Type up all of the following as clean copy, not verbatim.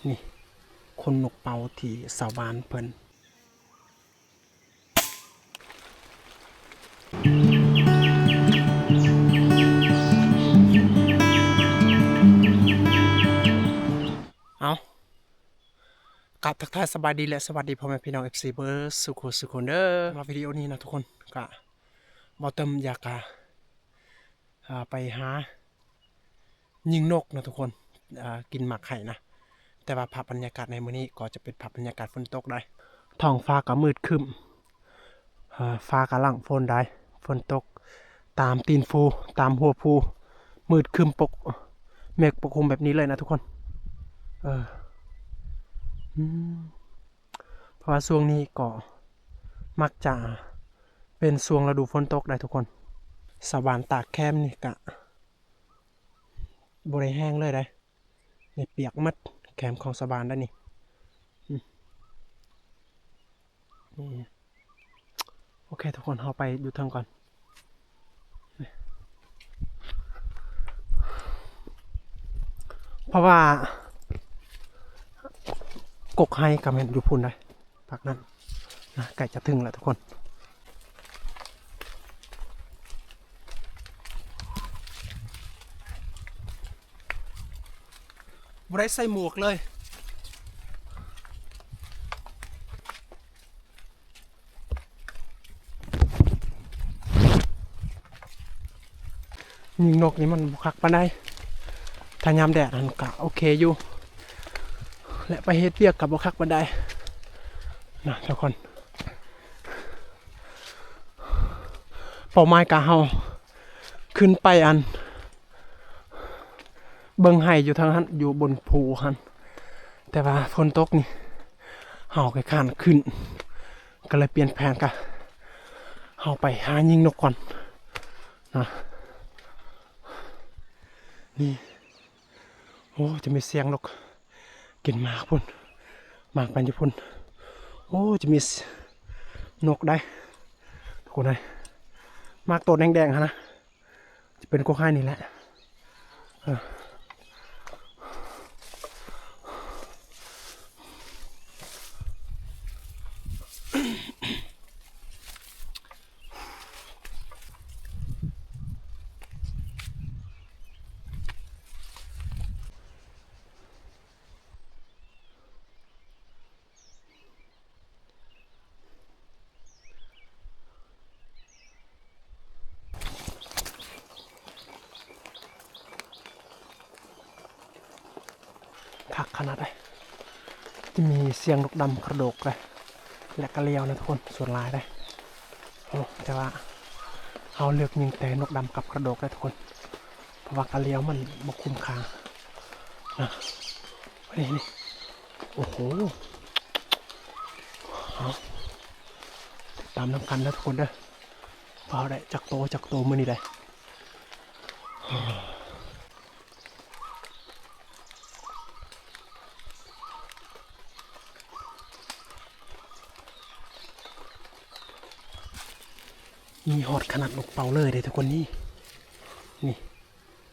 นี่คนนกเป่าที่สาวบ้านเพิ่นเอากลับทักทายสบายดีและสวัสดีพ่อแม่พี่น้อง FC เบอร์สุขุสุขคนเด้อมาวิดีโอนี้นะทุกคนก็บ่เติมอยากไปหายิงนกนะทุกคนกินหมากไข่นะแต่ว่าภาพบรรยากาศในมื้อนี้ก็จะเป็นภาพบรรยากาศฝนตกได้ท้องฟ้าก็มืดครึ้มฟ้ากำลังฝนได้ฝนตกตามตีนฟูตามหัวภูมืดครึ้มปกเมฆปกคลุมแบบนี้เลยนะทุกคนเพราะว่าช่วงนี้ก็มักจะเป็นช่วงฤดูฝนตกได้ทุกคนสวรรค์ตากแคมนี่กะบริแห้งเลยได้นี่เปียกมัดแคมของสวรรค์ได้นี่โอเคทุกคนเราไปอยู่ทางก่อนเพราะว่ากกไฮกับเห็นอยู่พุ่นได้พักนั้นนะใกล้จะถึงแล้วทุกคนบ่ได้ใส่หมวกเลยยิงนกนี่มันบุคักปานใดถ้ายามแดดมันก็โอเคอยู่และไปเฮ็ดเวียกกับบุคักปานใดนะทุกคนเป้าหมายกะเฮาขึ้นไปอันเบิ่งไห้อยู่ทางนั้นอยู่บนภูหันแต่ว่าฝนตกนี่เฮาก็ข้านขึ้นก็เลยเปลี่ยนแผนกะเฮาไปหายิงนกก่อนนะนี่โอ้จะมีเสียงนกกินหมากพุ่นหมากปันญี่ปุ่นโอ้จะมีนกได้ทุกคนเลยหมากตัวแดงๆฮะนะจะเป็นกกไห้นี่แหละคักขนาดเลยจะมีเสียงนกดำกระโดกเลยและกระเลียวนะทุกคนส่วนลายได้โอ้แต่ว่าเอาเลือกยิงแต่นกดำกับกระโดกได้ทุกคนเพราะว่ากระเลียวมันบกคุ้มค่านะนี่โอ้โหตามน้ำกันนะทุกคนเด้อพอได้จักโตมือนี่ได้มีฮอดขนาดนกเป่าเลยทุกคนนี่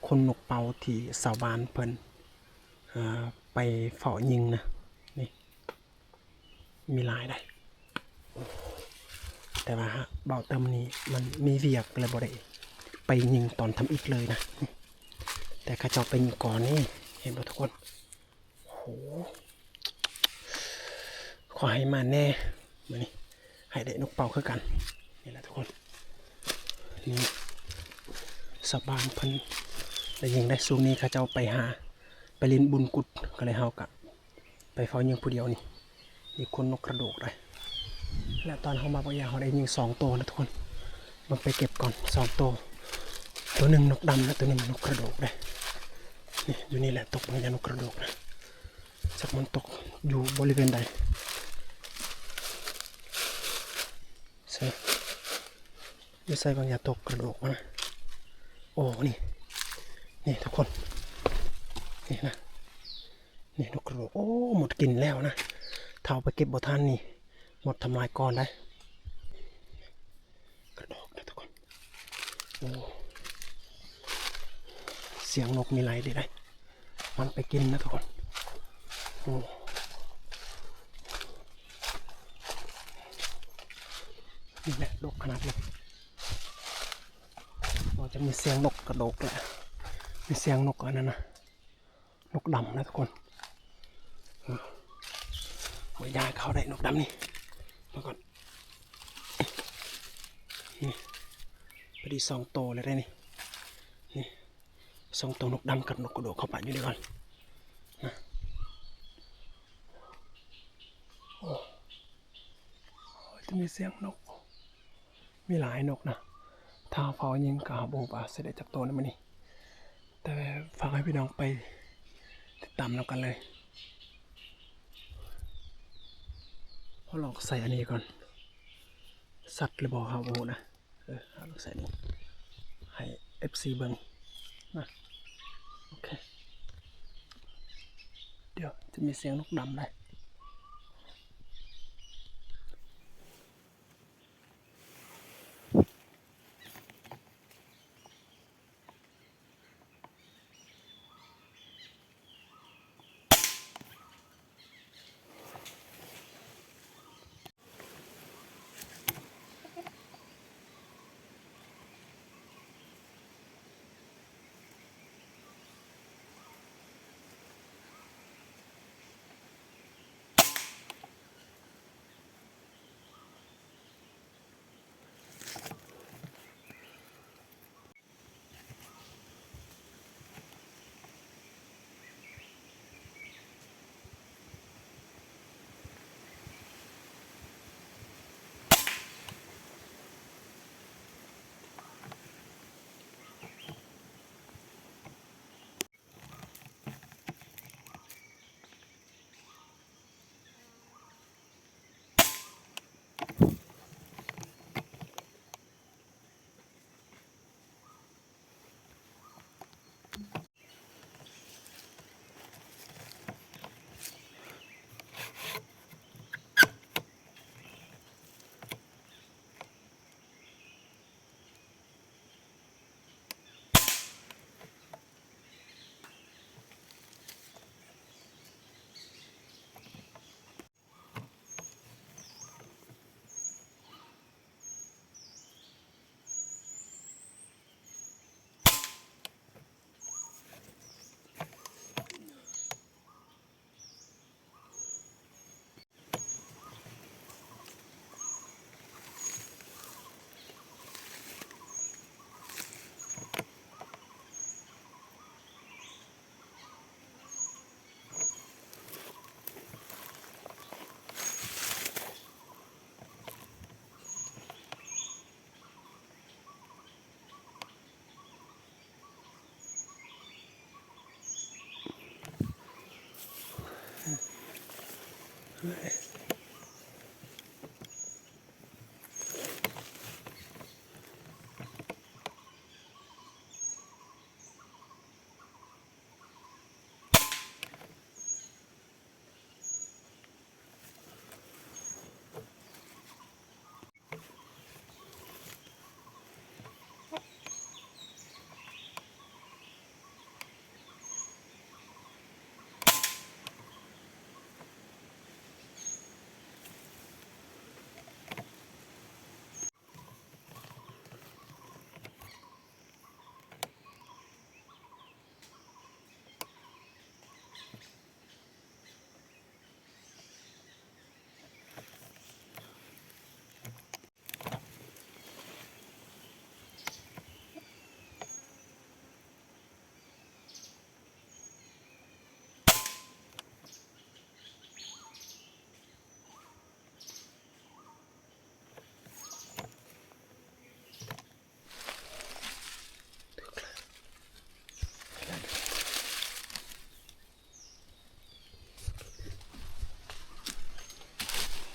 คนนกเป่าที่สาวบ้านเพิ่นไปเฝ้ายิงนะนี่มีลายได้แต่ว่าเบาเติมนี้มันมีเวียกเลยบ่ได้ไปยิงตอนทำอีกเลยนะแต่ข้าเจ้าไปยิงก่อนนี่เห็นบ่ทุกคนโหขอให้มาแน่มานี่ให้ได้นกเป่าคือกันนี่แหละทุกคนนี่สบานเพิ่นได้ยิงได้สูงนี้ข้าเจ้าไปหาไปลินบุญกุดก็เลยเฮากะไปเฝ้ายิงผู้เดียวนี่มีคนนกกระโดกเลยและตอนเขามาปะยาเขาได้ยิง2 ตัวนะทุกคนมันไปเก็บก่อน2 ตัวตัวหนึ่งนกดำและตัวหนึ่งนกกระโดกเลยนี่อยู่นี่แหละตกบางอย่างนกกระโดกนะสักมันตกอยู่บริเวณใดใส่บางอย่างตกกระโดกนะโอ้นี่ทุกคนนี่นะนี่นกกระโดกโอ้หมดกินแล้วนะเท่าไปเก็บบ่ทันนี่หมดทำลายก่อนได้กระโดกนะทุกคนโอ้เสียงนกมีไรดีได้มันไปกินนะทุกคน อ้นี่แหละดกขนาดนี้เราจะมีเสียงนกกระโดกแหละมีเสียงนกอันนั้นนะนกดำนะทุกคนหัวยายเข้าได้นกดำนี่มาก่อนนี่พอดี2 โตเลยได้นี่2 โตนกดำกับนกกระโดกเข้าไปอยู่ด้วยกันนะโอ้จะมีเสียงนกมีหลายนกนะถ้าเฝ้ายิงกาโบปาเสด็จจากตัวนั้นมานี่แต่ฝากให้พี่น้องไปติดตามแล้วกันเลยพอลองใส่อันนี้ก่อนสัตว์หรือบ่ครับโอ้นะลองใส่นี่ให้ FC เบิ่งนะโอเคเดี๋ยวจะมีเสียงนกดำเลย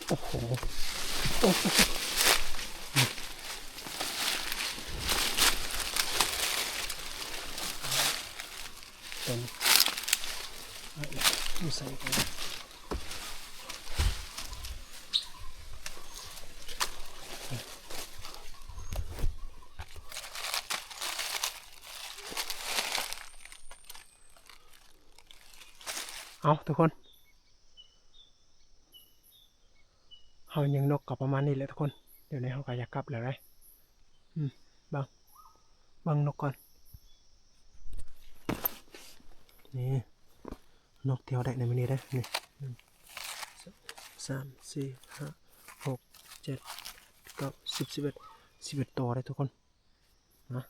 โอ้โหเป็นดูใส่กันเอาทุกคน เฮายังนกกับประมาณนี้แหละทุกคนเดี๋ยวนี้เฮาก็อยากกลับแล้วได้เบังนกก่อนนี่นกเที่ยวได้ในมื้อนี้เด้อนี่3 4 5 6 7 9 10 11ตัวได้ทุกคนนะ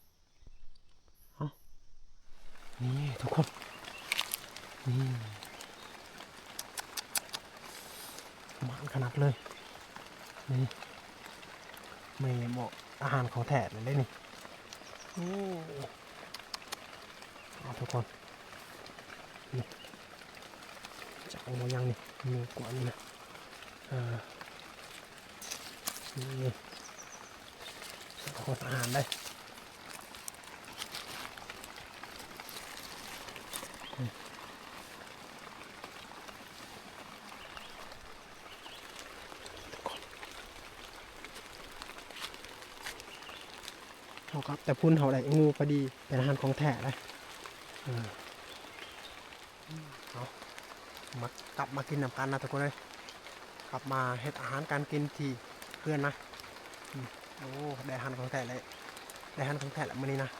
เอานี่ทุกคนนี่มันขนาดเลยนี่ไม่เหมาะอาหารของแท้เลยได้นี่โอ้เอาทุกคนนี่จะเอามายังนี่มีกว่านี้นะนี่ทุกคนอาหารได้เอาครับแต่พุ่นเขาได้งูพอดีเป็นอาหารของแท้เลยเอากลับมากินน้ำกันนะทุกคนเลยกลับมาเฮ็ดอาหารการกินที่เพื่อนนะโอ้ได้อาหารของแท้เลยได้อาหารของแท้แล้วมื้อนี้นะ